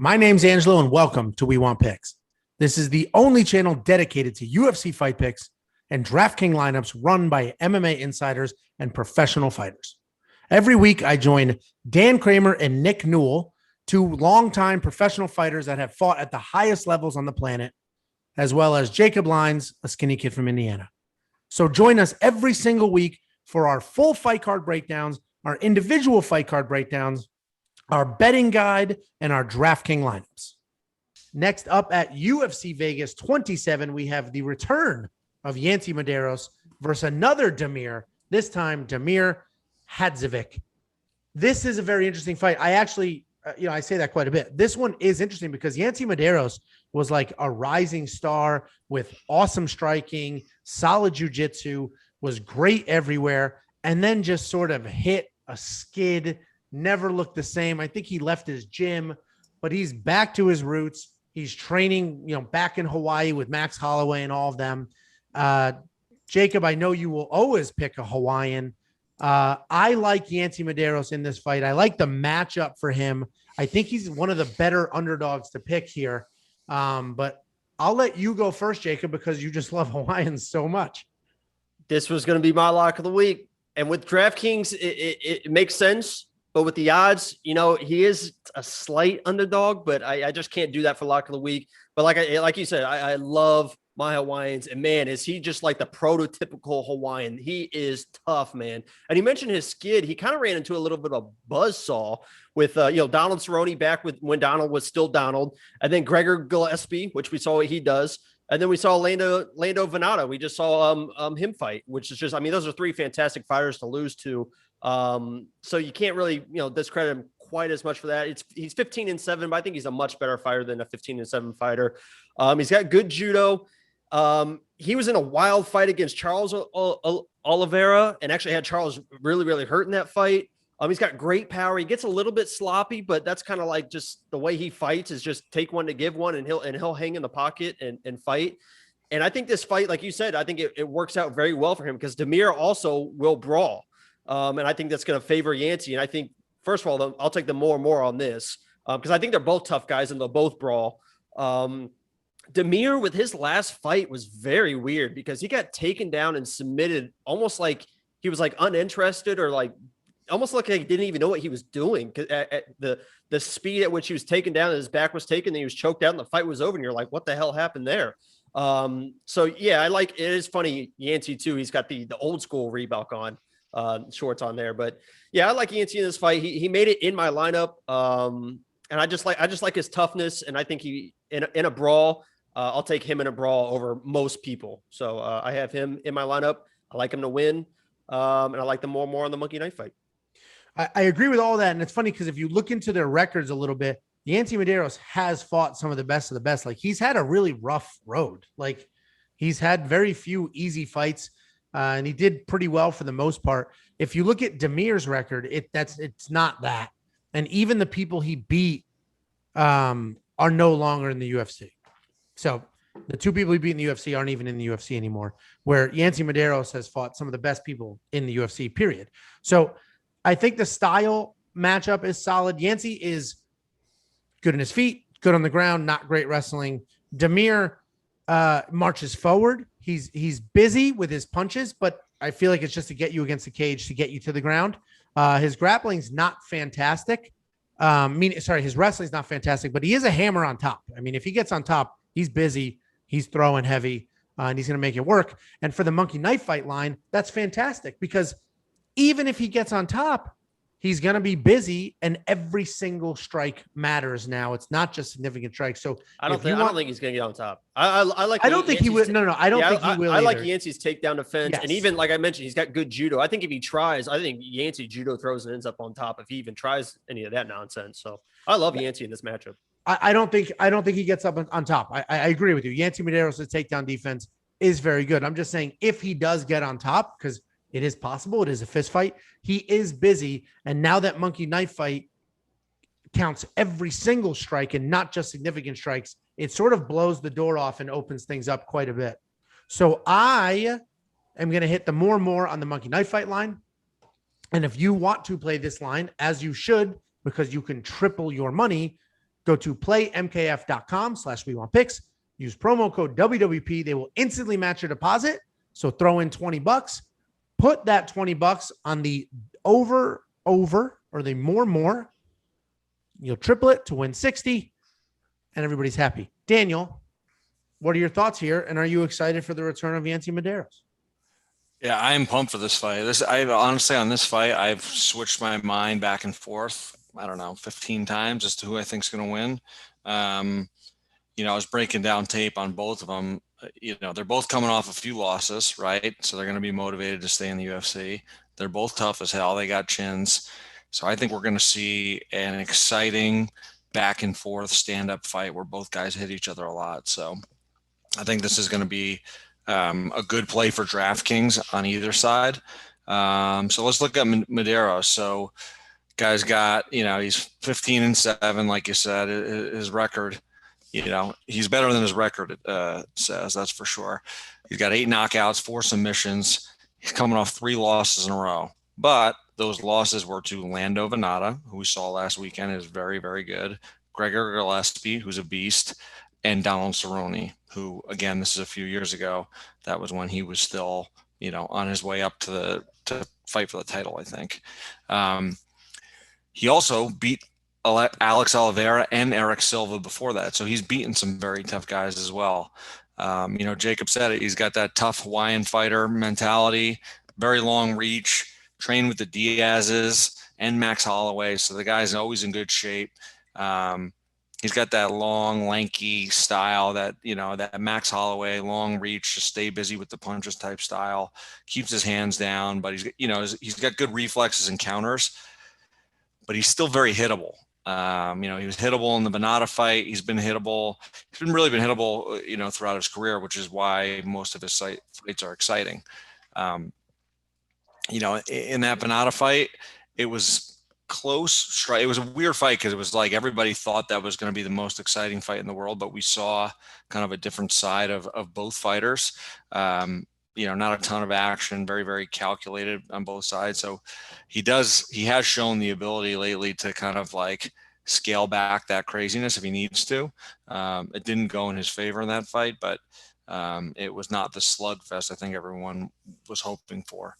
My name's Angelo, and welcome to We Want Picks. This is the only channel dedicated to UFC fight picks and DraftKings lineups run by MMA insiders and professional fighters. Every week, I join Dan Kramer and Nick Newell, two longtime professional fighters that have fought at the highest levels on the planet, as well as Jacob Lyons, a skinny kid from Indiana. So join us every single week for our full fight card breakdowns, our individual fight card breakdowns, our betting guide, and our DraftKings lineups. Next up at UFC Vegas 27, we have the return of Yancy Medeiros versus another Damir, this time Damir Hadzovic. This is a very interesting fight. I actually, I say that quite a bit. This one is interesting because Yancy Medeiros was like a rising star with awesome striking, solid jiu-jitsu, was great everywhere, and then just sort of hit a skid, never looked the same. I think he left his gym, but he's back to his roots. He's training, back in Hawaii with Max Holloway and all of them. Jacob, I know you will always pick a Hawaiian. I like Yancy Medeiros in this fight. I like the matchup for him. I think he's one of the better underdogs to pick here. But I'll let you go first, Jacob, because you just love Hawaiians so much. This was going to be my lock of the week. And with DraftKings, it makes sense. But with the odds, he is a slight underdog, but I just can't do that for lock of the week. But like you said, I love my Hawaiians. And, man, is he just like the prototypical Hawaiian. He is tough, man. And he mentioned his skid. He kind of ran into a little bit of a buzzsaw with, Donald Cerrone back when Donald was still Donald. And then Gregor Gillespie, which we saw what he does. And then we saw Lando Venata. We just saw him fight, which is just, those are three fantastic fighters to lose to. So you can't really, discredit him quite as much for that. He's 15-7, but I think he's a much better fighter than a 15-7 fighter. He's got good judo. He was in a wild fight against Charles Oliveira and actually had Charles really, really hurt in that fight. He's got great power. He gets a little bit sloppy, but that's kind of like just the way he fights is just take one to give one, and he'll hang in the pocket and fight. And I think this fight, like you said, I think it works out very well for him because Damir also will brawl. And I think that's going to favor Yancy. And I think, first of all, I'll take the more and more on this because I think they're both tough guys and they'll both brawl. Damir, with his last fight, was very weird because he got taken down and submitted almost like he was like uninterested or like almost like he didn't even know what he was doing. At the speed at which he was taken down and his back was taken, and he was choked out and the fight was over. And you're like, what the hell happened there? So yeah, it is funny. Yancy too. He's got the old school Reebok on. Shorts on there, but yeah, I like Yancy in this fight. He made it in my lineup, and I just like his toughness, and I think he in a brawl. I'll take him in a brawl over most people. So I have him in my lineup. I like him to win, and I like them more and more on the Monkey Knife fight. I agree with all that, and it's funny because if you look into their records a little bit, Yancy Medeiros has fought some of the best of the best. Like he's had a really rough road. Like he's had very few easy fights. And he did pretty well for the most part. If you look at Damir's record, it's not that. And even the people he beat are no longer in the UFC. So the two people he beat in the UFC aren't even in the UFC anymore, where Yancy Medeiros has fought some of the best people in the UFC, period. So I think the style matchup is solid. Yancy is good in his feet, good on the ground, not great wrestling. Damir marches forward. He's busy with his punches, but I feel like it's just to get you against the cage, to get you to the ground. His grappling's not fantastic. His wrestling's not fantastic, but he is a hammer on top. If he gets on top, he's busy, he's throwing heavy, and he's going to make it work. And for the Monkey Knife fight line, that's fantastic because even if he gets on top, he's going to be busy, and every single strike matters now. It's not just significant strikes. So I don't think he's going to get on top. I don't think he will. No, I don't think he will. I like Yancy's takedown defense, yes. And even like I mentioned, he's got good judo. I think if he tries, I think Yancy judo throws and ends up on top if he even tries any of that nonsense. So I love Yancy in this matchup. I don't think he gets up on top. I agree with you. Yancy Medeiros' takedown defense is very good. I'm just saying if he does get on top, because it is possible. It is a fist fight. He is busy. And now that Monkey Knife fight counts every single strike and not just significant strikes, it sort of blows the door off and opens things up quite a bit. So I am going to hit the more and more on the Monkey Knife fight line. And if you want to play this line, as you should, because you can triple your money, Go to playmkf.com/WeWantPicks. Use promo code WWP. They will instantly match your deposit. So throw in $20. Put that $20 on the over, or the more. You'll triple it to win 60, and everybody's happy. Daniel, what are your thoughts here? And are you excited for the return of Yancy Medeiros? Yeah, I am pumped for this fight. On this fight, I've switched my mind back and forth, I don't know, 15 times as to who I think is going to win. I was breaking down tape on both of them. They're both coming off a few losses, right? So they're going to be motivated to stay in the UFC. They're both tough as hell. They got chins. So I think we're going to see an exciting back and forth stand-up fight where both guys hit each other a lot. So I think this is going to be a good play for DraftKings on either side. So let's look at Medeiros. So guy's got, he's 15-7, like you said. His record, he's better than his record says, that's for sure. He's got 8 knockouts, 4 submissions. He's coming off 3 losses in a row. But those losses were to Lando Venata, who we saw last weekend is very, very good, Gregor Gillespie, who's a beast, and Donald Cerrone, who, again, this is a few years ago. That was when he was still, on his way up to fight for the title, I think. He also beat Alex Oliveira and Eric Silva before that. So he's beaten some very tough guys as well. Jacob said it. He's got that tough Hawaiian fighter mentality, very long reach, trained with the Diazes and Max Holloway. So the guy's always in good shape. He's got that long, lanky style that Max Holloway, long reach, just stay busy with the punches type style, keeps his hands down, but he's got good reflexes and counters, but he's still very hittable. He was hittable in the Venata fight. He's been hittable. He's really been hittable, throughout his career, which is why most of his fights are exciting. In that Venata fight, it was close. It was a weird fight because it was like everybody thought that was going to be the most exciting fight in the world, but we saw kind of a different side of both fighters. Not a ton of action, very, very calculated on both sides. So he has shown the ability lately to kind of like scale back that craziness if he needs to. It didn't go in his favor in that fight, but it was not the slugfest I think everyone was hoping for.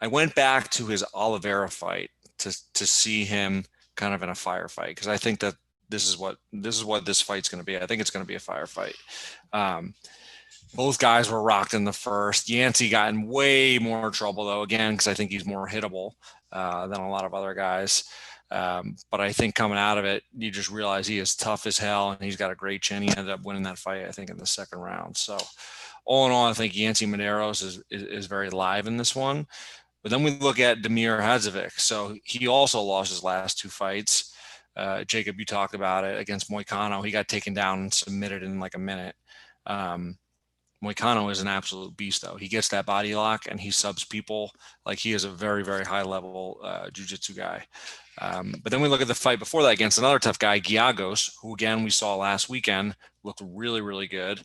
I went back to his Oliveira fight to see him kind of in a firefight, because I think that this is what this fight's going to be. I think it's going to be a firefight. Both guys were rocked in the first. Yancy got in way more trouble, though, again, because I think he's more hittable than a lot of other guys. But I think coming out of it, you just realize he is tough as hell, and he's got a great chin. He ended up winning that fight, I think, in the second round. So all in all, I think Yancy Medeiros is very live in this one. But then we look at Damir Hadzovic. So he also lost his last 2 fights. Jacob, you talked about it against Moicano. He got taken down and submitted in like a minute. Moicano is an absolute beast, though. He gets that body lock and he subs people. Like, he is a very, very high level jiu-jitsu guy. But then we look at the fight before that against another tough guy, Giagos, who, again, we saw last weekend, looked really, really good.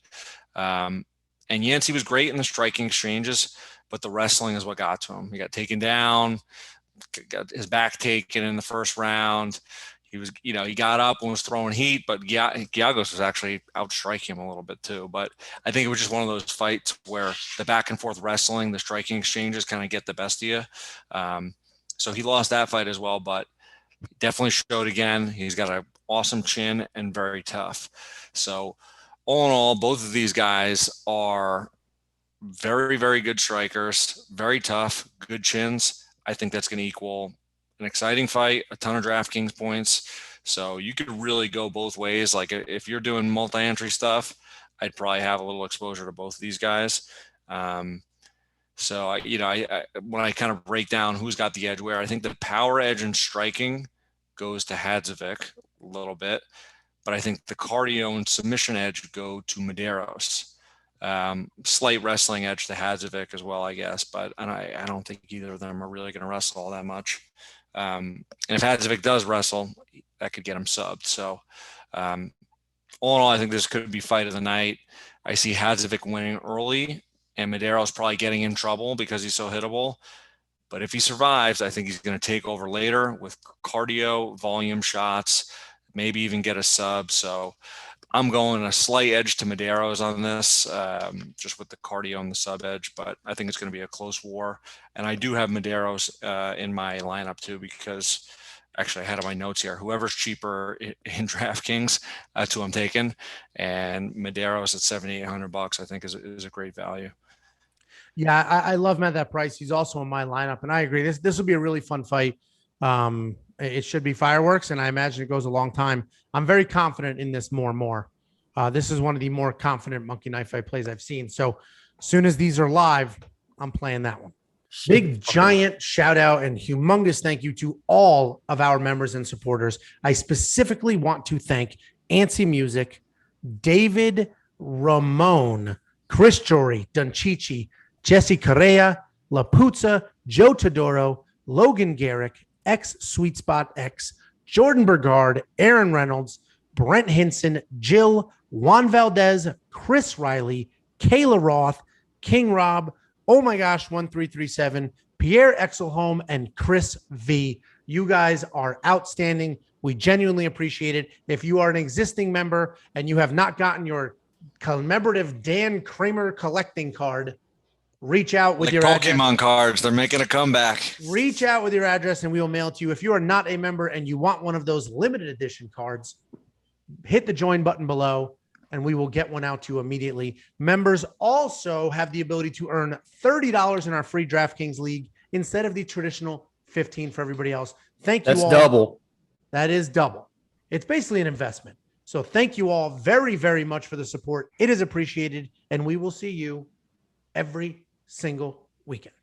And Yancy was great in the striking exchanges, but the wrestling is what got to him. He got taken down, got his back taken in the first round. He was, he got up and was throwing heat, but Giagos was actually outstriking him a little bit too. But I think it was just one of those fights where the back and forth wrestling, the striking exchanges kind of get the best of you. So he lost that fight as well, but definitely showed again. He's got an awesome chin and very tough. So all in all, both of these guys are very, very good strikers, very tough, good chins. I think that's going to equal an exciting fight, a ton of DraftKings points. So you could really go both ways. Like, if you're doing multi-entry stuff, I'd probably have a little exposure to both of these guys. So when I kind of break down who's got the edge where, I think the power edge in striking goes to Hadzovic a little bit, but I think the cardio and submission edge go to Medeiros. Slight wrestling edge to Hadzovic as well, I guess, but I don't think either of them are really going to wrestle all that much. And if Hadzovic does wrestle, that could get him subbed. So all in all, I think this could be fight of the night. I see Hadzovic winning early and Medeiros probably getting in trouble because he's so hittable. But if he survives, I think he's going to take over later with cardio, volume shots, maybe even get a sub. So I'm going a slight edge to Medeiros on this, just with the cardio and the sub edge, but I think it's going to be a close war. And I do have Medeiros in my lineup too, because actually I had on my notes here, whoever's cheaper in DraftKings, that's who I'm taking. And Medeiros at $7,800, I think is a great value. Yeah, I love him at that price. He's also in my lineup, and I agree. This will be a really fun fight. It should be fireworks, and I imagine it goes a long time. I'm very confident in this more and more. This is one of the more confident monkey knife fight plays I've seen. So as soon as these are live, I'm playing that one. Big giant shout out and humongous thank you to all of our members and supporters. I specifically want to thank Antsy Music, David Ramon, Chris Jory, Dunchichi, Jesse Correa, La Puzza, Joe Todoro, Logan Garrick, X Sweet Spot X, Jordan Burgard, Aaron Reynolds, Brent Hinson, Jill, Juan Valdez, Chris Riley, Kayla Roth, King Rob, oh my gosh, 1337, Pierre Exelholm, and Chris V. You guys are outstanding. We genuinely appreciate it. If you are an existing member and you have not gotten your commemorative Dan Kramer collecting card, reach out with like your Pokemon address. cards. They're making a comeback. Reach out with your address and we will mail it to you. If you are not a member and you want one of those limited edition cards, hit the join button below and we will get one out to you immediately. Members also have the ability to earn $30 in our free DraftKings League instead of the traditional $15 for everybody else. Thank you all. That's double. That is double. It's basically an investment. So thank you all very, very much for the support. It is appreciated, and we will see you every single weekend.